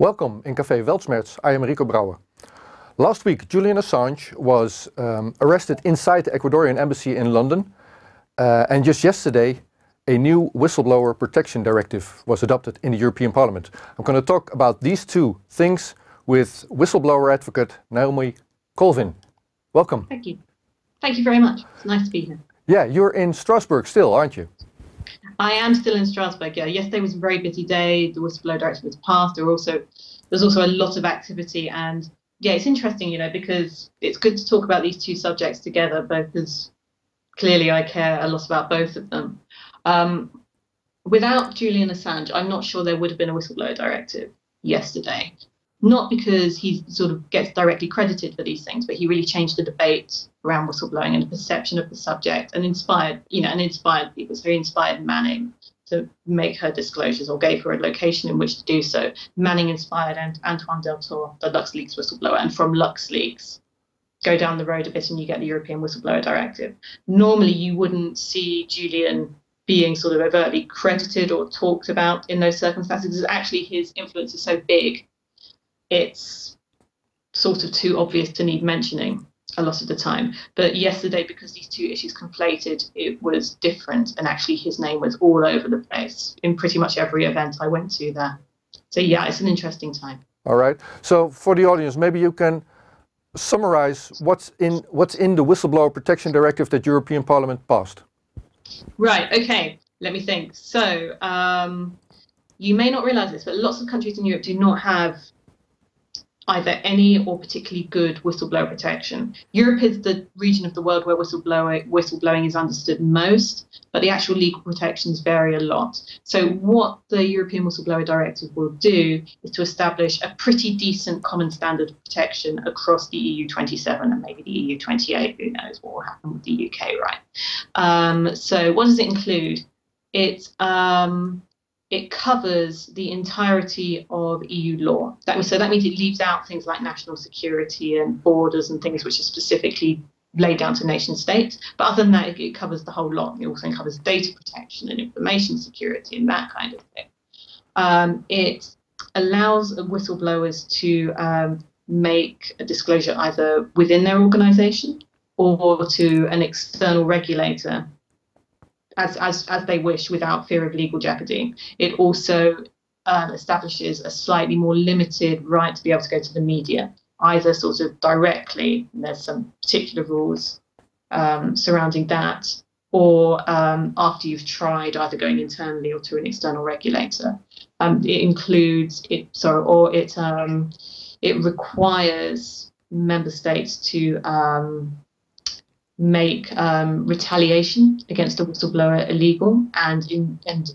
Welcome in Café Weltschmerz. I am Rico Brouwer. Last week, Julian Assange was arrested inside the Ecuadorian Embassy in London. And just yesterday, a new Whistleblower Protection Directive was adopted in the European Parliament. I'm going to talk about these two things with whistleblower advocate Naomi Colvin. Welcome. Thank you. Thank you very much. It's nice to be here. Yeah, you're in Straatsburg still, aren't you? I am still in Strasbourg. Yeah, yesterday was a very busy day. The Whistleblower Directive was passed. There's also a lot of activity, and yeah, it's interesting, because it's good to talk about these two subjects together, because clearly I care a lot about both of them. Without Julian Assange, I'm not sure there would have been a Whistleblower Directive yesterday. Not because he sort of gets directly credited for these things, but he really changed the debate around whistleblowing and the perception of the subject, and inspired people. So he inspired Manning to make her disclosures, or gave her a location in which to do so. Manning inspired Antoine Deltour, the LuxLeaks whistleblower, and from LuxLeaks, go down the road a bit and you get the European Whistleblower Directive. Normally you wouldn't see Julian being sort of overtly credited or talked about in those circumstances, because actually his influence is so big, it's sort of too obvious to need mentioning a lot of the time. But yesterday, because these two issues conflated, it was different, and actually his name was all over the place in pretty much every event I went to there. So yeah, it's an interesting time. All right. So for the audience, maybe you can summarize what's in the Whistleblower Protection Directive that European Parliament passed. Right. Okay. Let me think. So you may not realize this, but lots of countries in Europe do not have either any or particularly good whistleblower protection. Europe is the region of the world where whistleblowing is understood most, but the actual legal protections vary a lot. So what the European Whistleblower Directive will do is to establish a pretty decent common standard of protection across the EU 27 and maybe the EU 28. Who knows what will happen with the UK, right? So what does it include? It covers the entirety of EU law. That means it leaves out things like national security and borders and things which are specifically laid down to nation states. But other than that, it covers the whole lot. It also covers data protection and information security and that kind of thing. It allows whistleblowers to make a disclosure either within their organisation or to an external regulator, as they wish, without fear of legal jeopardy. It also establishes a slightly more limited right to be able to go to the media, either sort of directly, and there's some particular rules surrounding that, or after you've tried either going internally or to an external regulator. It requires member states to make retaliation against a whistleblower illegal, and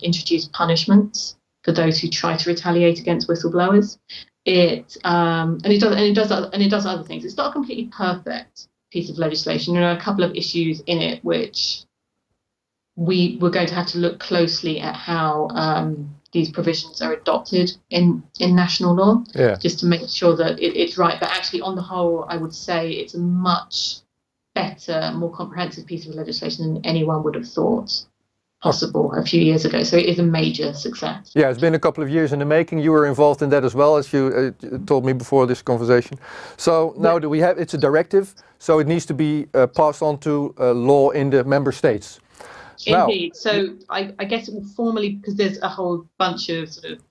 introduce punishments for those who try to retaliate against whistleblowers. It does other things. It's not a completely perfect piece of legislation. There are a couple of issues in it which we're going to have to look closely at how these provisions are adopted in national law, just to make sure that it's right. But actually, on the whole, I would say it's a much better, more comprehensive piece of legislation than anyone would have thought possible a few years ago. So it is a major success. Yeah, it's been a couple of years in the making. You were involved in that as well, as you told me before this conversation. So now do we have, it's a directive, so it needs to be passed on to law in the member states. Indeed. Now, so I guess it will formally, because there's a whole bunch of sort of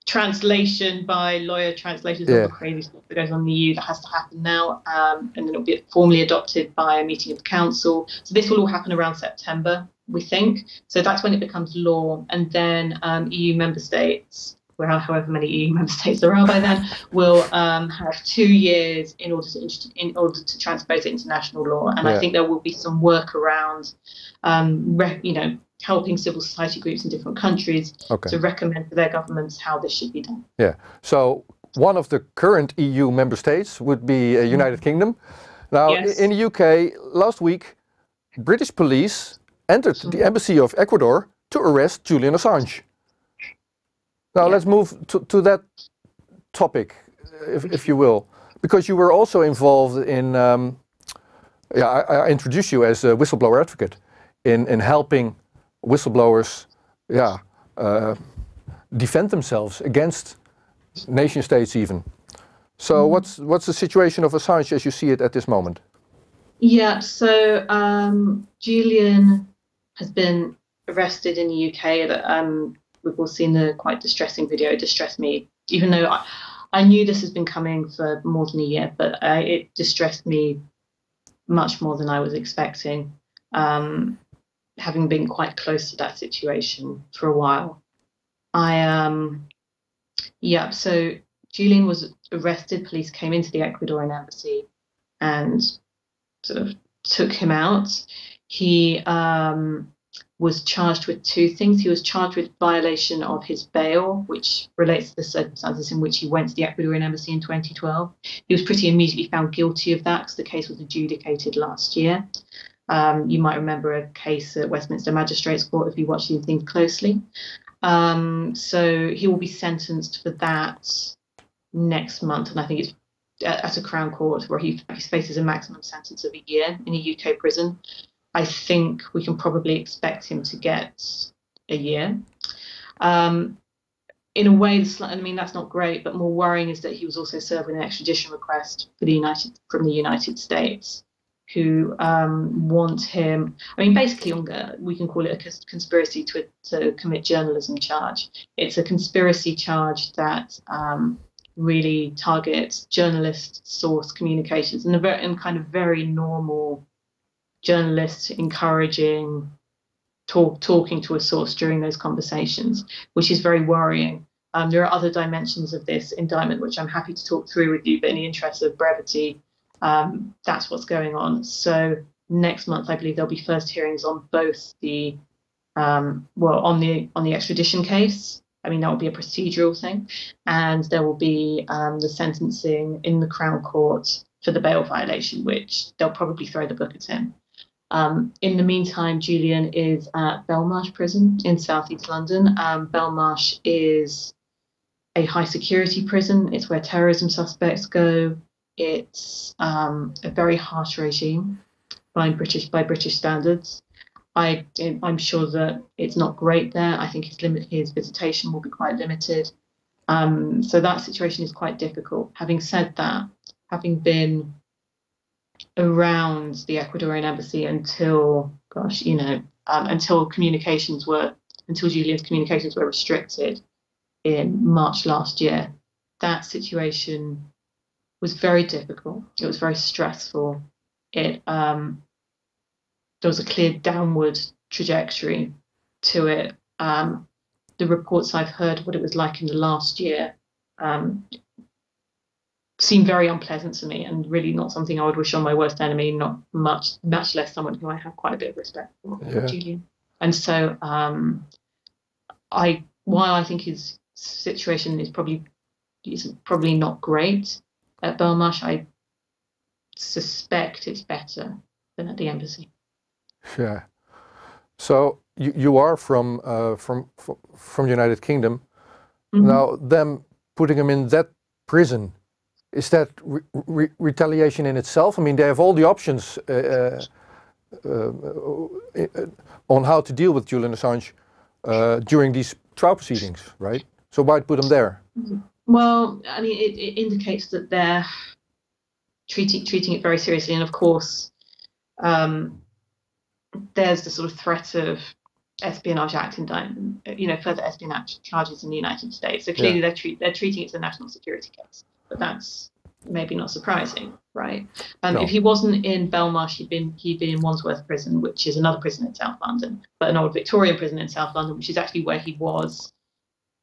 translation by lawyer translators, all the crazy stuff that goes on in the EU that has to happen now, and then it'll be formally adopted by a meeting of the council. So this will all happen around September, we think. So that's when it becomes law, and then EU member states, however many EU member states there are by then, will have 2 years in order to transpose it into national law. And I think there will be some work around, helping civil society groups in different countries to recommend to their governments how this should be done. Yeah. So one of the current EU member states would be United Kingdom. Now, in the UK, last week, British police entered the embassy of Ecuador to arrest Julian Assange. Now, let's move to that topic, if you will, because you were also involved in, I introduced you as a whistleblower advocate in helping whistleblowers defend themselves against nation states even. So what's the situation of Assange as you see it at this moment? Yeah, so Julian has been arrested in the UK. We've all seen the quite distressing video. It distressed me, even though I knew this has been coming for more than a year, but it distressed me much more than I was expecting, having been quite close to that situation for a while. So Julian was arrested. Police came into the Ecuadorian Embassy and sort of took him out. He was charged with two things. He was charged with violation of his bail, which relates to the circumstances in which he went to the Ecuadorian Embassy in 2012. He was pretty immediately found guilty of that because the case was adjudicated last year. You might remember a case at Westminster Magistrates Court if you watch these things closely. So he will be sentenced for that next month, and I think it's at a Crown Court where he faces a maximum sentence of a year in a UK prison. I think we can probably expect him to get a year. In a way, that's not great, but more worrying is that he was also serving an extradition request for from the United States, who want him. Basically, we can call it a conspiracy to commit journalism charge. It's a conspiracy charge that really targets journalist source communications and kind of very normal journalists encouraging talking to a source during those conversations, which is very worrying. There are other dimensions of this indictment which I'm happy to talk through with you, but in the interest of brevity, that's what's going on. So next month, I believe there'll be first hearings on both the on the extradition case. That will be a procedural thing, and there will be the sentencing in the Crown Court for the bail violation, which they'll probably throw the book at him. In the meantime, Julian is at Belmarsh prison in southeast London. Belmarsh is a high security prison. It's where terrorism suspects go. It's a very harsh regime by British standards. I'm sure that it's not great there. I think his visitation will be quite limited. So that situation is quite difficult. Having said that, having been around the Ecuadorian Embassy until Julian's communications were restricted in March last year, that situation was very difficult. It was very stressful. There was a clear downward trajectory to it. The reports I've heard of what it was like in the last year seem very unpleasant to me, and really not something I would wish on my worst enemy, not much less someone who I have quite a bit of respect for, Julian. And so while I think his situation is probably not great at Belmarsh, I suspect it's better than at the embassy. Yeah. So you are from United Kingdom. Mm-hmm. Now, them putting him in that prison, is that retaliation in itself? They have all the options on how to deal with Julian Assange during these trial proceedings, right? So why put him there? Well, it indicates that they're treating it very seriously, and of course, there's the sort of threat of Espionage Act indictment, further espionage charges in the United States. So clearly they're treating it as a national security case, but that's maybe not surprising, right? No. If he wasn't in Belmarsh, he'd been in Wandsworth Prison, which is another prison in South London, but an old Victorian prison in South London, which is actually where he was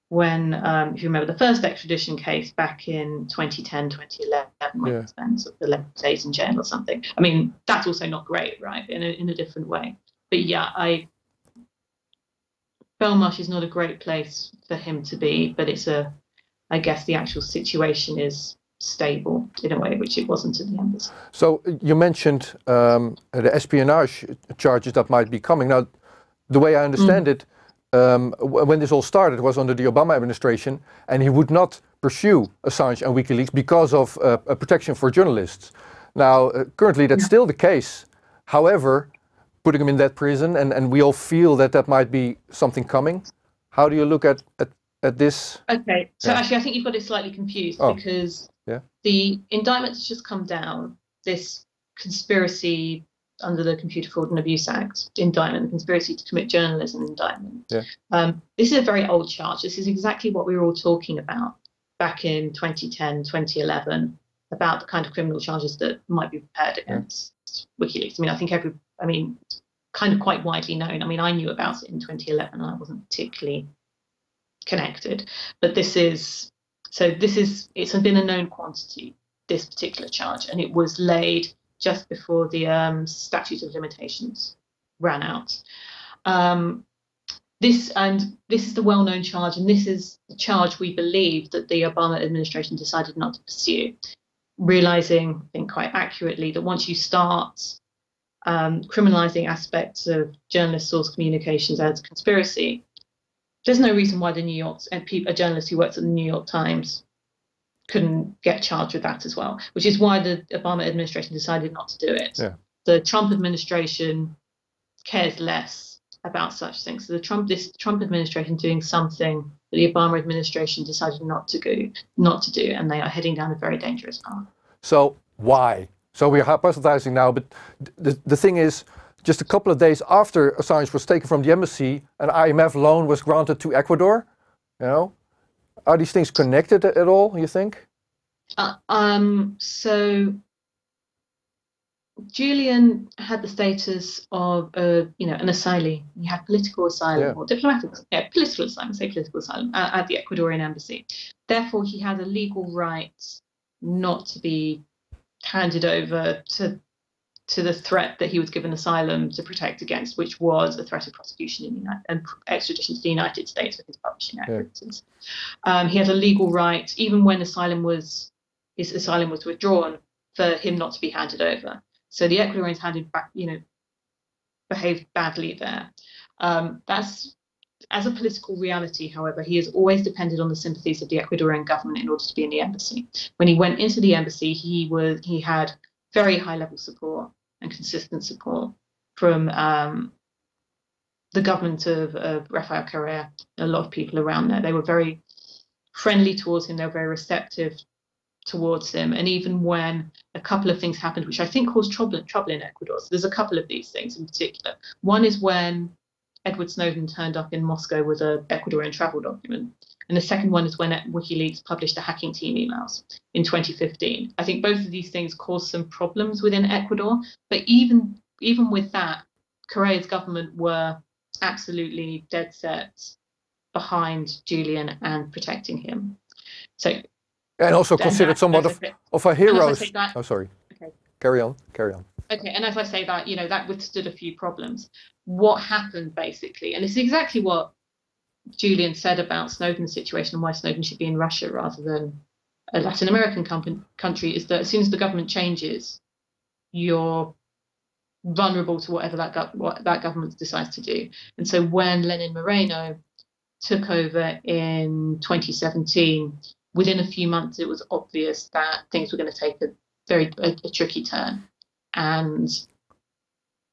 when, if you remember the first extradition case back in 2010, 2011, when he spent sort of 11 days in jail or something. That's also not great, right? In a different way. But Belmarsh is not a great place for him to be, but I guess the actual situation is stable in a way which it wasn't in the embassy. So you mentioned the espionage charges that might be coming. Now, the way I understand it, when this all started, it was under the Obama administration, and he would not pursue Assange and WikiLeaks because of protection for journalists. Now, currently that's still the case. However, putting him in that prison, and we all feel that might be something coming. How do you look at at this? Okay, so actually I think you've got it slightly confused because the indictment has just come down, this conspiracy under the Computer Fraud and Abuse Act indictment, conspiracy to commit journalism indictment. This is a very old charge. This is exactly what we were all talking about back in 2010, 2011, about the kind of criminal charges that might be prepared against WikiLeaks. I mean, kind of quite widely known. I mean, I knew about it in 2011 and I wasn't particularly connected, but it's been a known quantity, this particular charge, and it was laid just before the statute of limitations ran out. This is the well-known charge, and this is the charge we believe that the Obama administration decided not to pursue, realizing, I think quite accurately, that once you start criminalizing aspects of journalist source communications as conspiracy, there's no reason why a journalist who works at the New York Times couldn't get charged with that as well, which is why the Obama administration decided not to do it. The Trump administration cares less about such things. So this Trump administration doing something that the Obama administration decided not to do, and they are heading down a very dangerous path. So why? So we're hypothesizing now, but the thing is, just a couple of days after Assange was taken from the embassy, an IMF loan was granted to Ecuador. Are these things connected at all, you think? So Julian had the status of an asylee. He had political asylum or political asylum at the Ecuadorian Embassy. Therefore, he had a legal right not to be handed over to the threat that he was given asylum to protect against, which was a threat of prosecution and extradition to the United States for his publishing activities. He had a legal right, even when his asylum was withdrawn, for him not to be handed over. So the Ecuadorians behaved badly there. That's as a political reality. However, he has always depended on the sympathies of the Ecuadorian government in order to be in the embassy. When he went into the embassy, he had very high level support and consistent support from the government of Rafael Correa, a lot of people around there. They were very friendly towards him. They were very receptive towards him. And even when a couple of things happened, which I think caused trouble in Ecuador. So there's a couple of these things in particular. One is when Edward Snowden turned up in Moscow with an Ecuadorian travel document. And the second one is when WikiLeaks published the hacking team emails in 2015. I think both of these things caused some problems within Ecuador. But even with that, Correa's government were absolutely dead set behind Julian and protecting him. And also considered somewhat of a hero. Oh, sorry. Okay. Carry on. Okay, and as I say that, that withstood a few problems. What happened basically, and it's exactly what Julian said about Snowden's situation and why Snowden should be in Russia rather than a Latin American country, is that as soon as the government changes, you're vulnerable to whatever that government decides to do. And so when Lenin Moreno took over in 2017, within a few months, it was obvious that things were going to take a tricky turn. And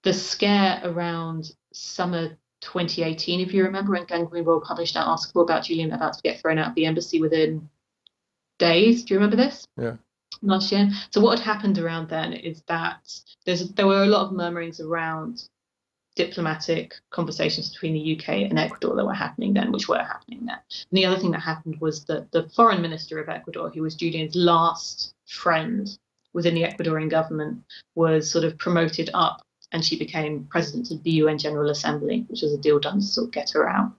the scare around summer 2018, if you remember, when Glenn Greenwald published that article about Julian about to get thrown out of the embassy within days. Do you remember this? Yeah. Last year. So what had happened around then is that there were a lot of murmurings around diplomatic conversations between the UK and Ecuador that were happening then, which were happening there. And the other thing that happened was that the foreign minister of Ecuador, who was Julian's last friend within the Ecuadorian government, was sort of promoted up, and she became president of the UN General Assembly, which was a deal done to sort of get her out.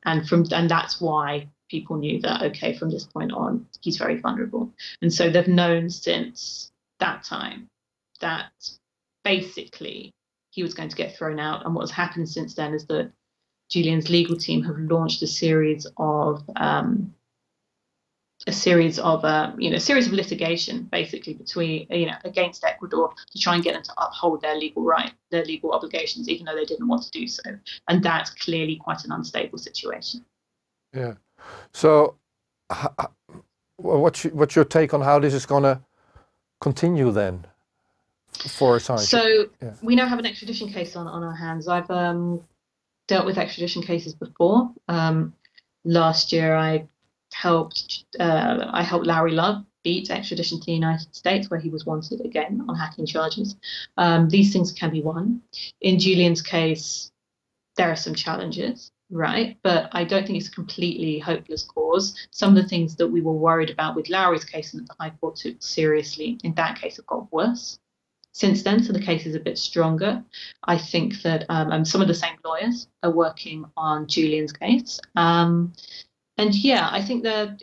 And that's why people knew that, okay, from this point on, he's very vulnerable. And so they've known since that time that basically he was going to get thrown out. And what has happened since then is that Julian's legal team have launched a series of litigation, basically between against Ecuador to try and get them to uphold their legal obligations, even though they didn't want to do so. And that's clearly quite an unstable situation. Yeah. So, what's your take on how this is going to continue then for Assange? So we now have an extradition case on our hands. I've dealt with extradition cases before. Last year, I helped Lauri Love beat extradition to the United States, where he was wanted again on hacking charges. These things can be won. In Julian's case, there are some challenges, right? But I don't think it's a completely hopeless cause. Some of the things that we were worried about with Lauri's case and that the High Court took seriously, in that case, have got worse since then. So the case is a bit stronger. I think that some of the same lawyers are working on Julian's case. And yeah, I think that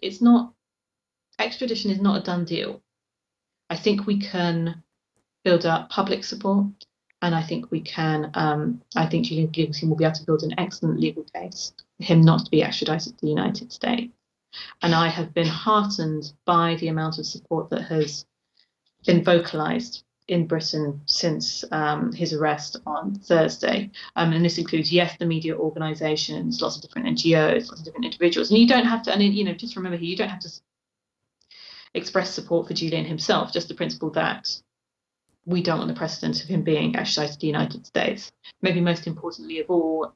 extradition is not a done deal. I think we can build up public support, and I think we can. I think Julian Assange will be able to build an excellent legal case for him not to be extradited to the United States. And I have been heartened by the amount of support that has been vocalised in Britain since his arrest on Thursday. And this includes, yes, the media organisations, lots of different NGOs, lots of different individuals. And you don't have to, and just remember here, you don't have to express support for Julian himself, just the principle that we don't want the precedent of him being extradited to the United States. Maybe most importantly of all,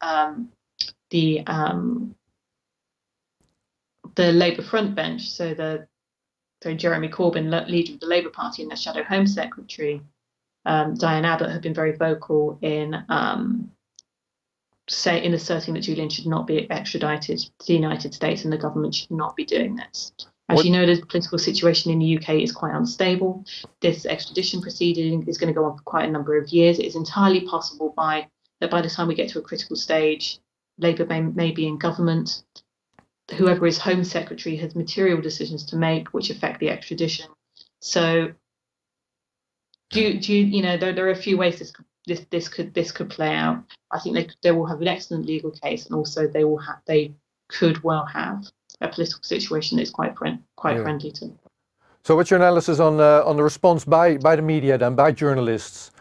the Labour front bench, so Jeremy Corbyn, leader of the Labour Party, and their shadow Home Secretary, Diane Abbott, have been very vocal in asserting that Julian should not be extradited to the United States, and the government should not be doing this. As you know, the political situation in the UK is quite unstable. This extradition proceeding is going to go on for quite a number of years. It is entirely possible that by the time we get to a critical stage, Labour may be in government. Whoever is Home Secretary has material decisions to make which affect the extradition. So, there are a few ways this could play out. I think they will have an excellent legal case, and also they could well have a political situation that's quite friendly to. So, what's your analysis on the response by the media, then by journalists?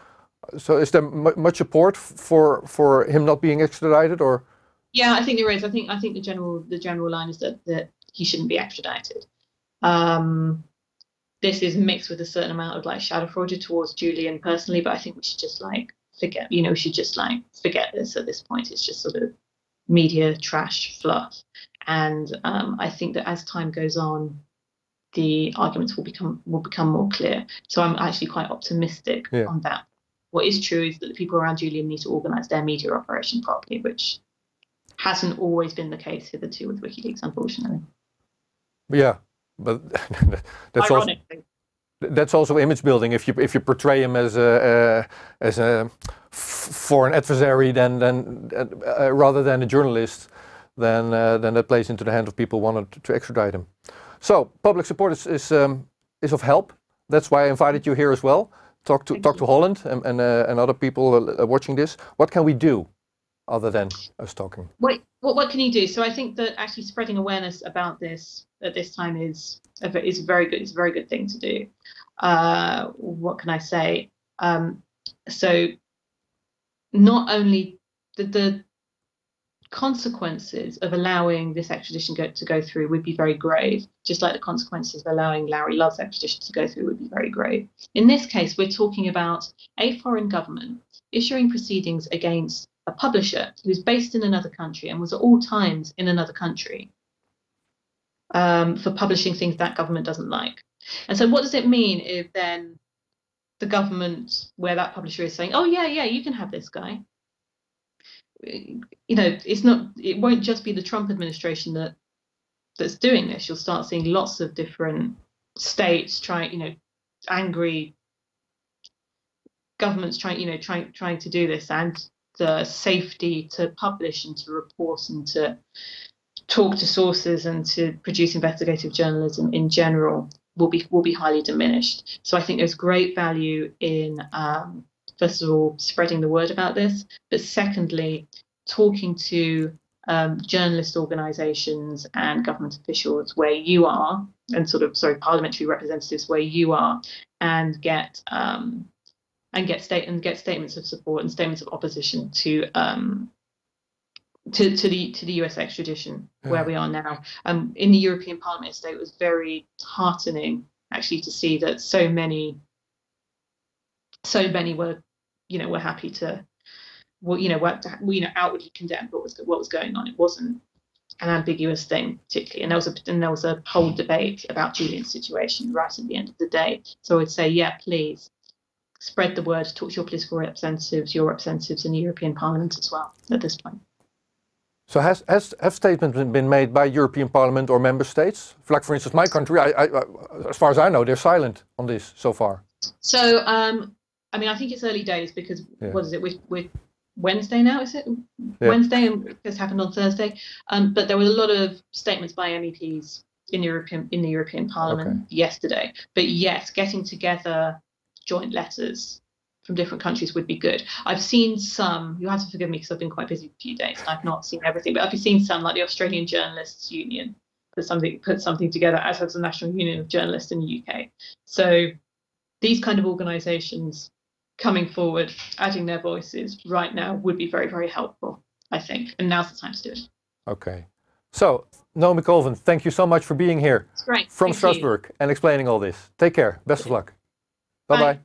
So, is there much support for him not being extradited, or? Yeah, I think there is. I think the general line is that he shouldn't be extradited. This is mixed with a certain amount of schadenfreude towards Julian personally, but I think we should just forget. We should just forget this at this point. It's just sort of media trash fluff. And I think that as time goes on, the arguments will become more clear. So I'm actually quite optimistic on that. What is true is that the people around Julian need to organise their media operation properly, which hasn't always been the case hitherto with WikiLeaks, unfortunately. Yeah, but that's also image building. If you portray him as a foreign adversary, then rather than a journalist, then that plays into the hand of people wanting to extradite him. So public support is of help. That's why I invited you here as well. Talk to Holland and other people watching this. What can we do other than us talking? What can you do? So I think that actually spreading awareness about this at this time is a very good. It's a very good thing to do. What can I say? So not only the consequences of allowing this extradition to go through would be very grave, just like the consequences of allowing Lauri Love's extradition to go through would be very grave. In this case, we're talking about a foreign government issuing proceedings against a publisher who's based in another country and was at all times in another country for publishing things that government doesn't like. And so what does it mean if then the government where that publisher is saying, oh yeah, you can have this guy? It won't just be the Trump administration that's doing this. You'll start seeing lots of different states angry governments trying to do this, and the safety to publish and to report and to talk to sources and to produce investigative journalism in general will be highly diminished. So I think there's great value in first of all, spreading the word about this, but secondly, talking to journalist organisations and government officials where you are, and parliamentary representatives where you are, and get statements of support and statements of opposition to the US extradition where we are now. In the European Parliament yesterday, it was very heartening actually to see that so many were happy to outwardly condemn what was going on. It wasn't an ambiguous thing, particularly. And there was a whole debate about Julian's situation right at the end of the day. So I would say, yeah, please spread the word, talk to your political representatives, your representatives in the European Parliament as well at this point. So have statements been made by European Parliament or member states? Like, for instance, my country, as far as I know, they're silent on this so far. So, I mean, I think it's early days because, what is it, we're Wednesday now, is it? Yeah. Wednesday, and this happened on Thursday. But there were a lot of statements by MEPs in the European Parliament yesterday. But yes, getting together joint letters from different countries would be good. I've seen some, you have to forgive me because I've been quite busy for a few days and I've not seen everything, but I've seen some, like the Australian Journalists Union put something together, as has the National Union of Journalists in the UK. So these kind of organisations coming forward, adding their voices right now would be very, very helpful, I think. And now's the time to do it. Okay. So, Naomi Colvin, thank you so much for being here. It's great. From Straatsburg and explaining all this. Take care. Best of luck. Bye-bye.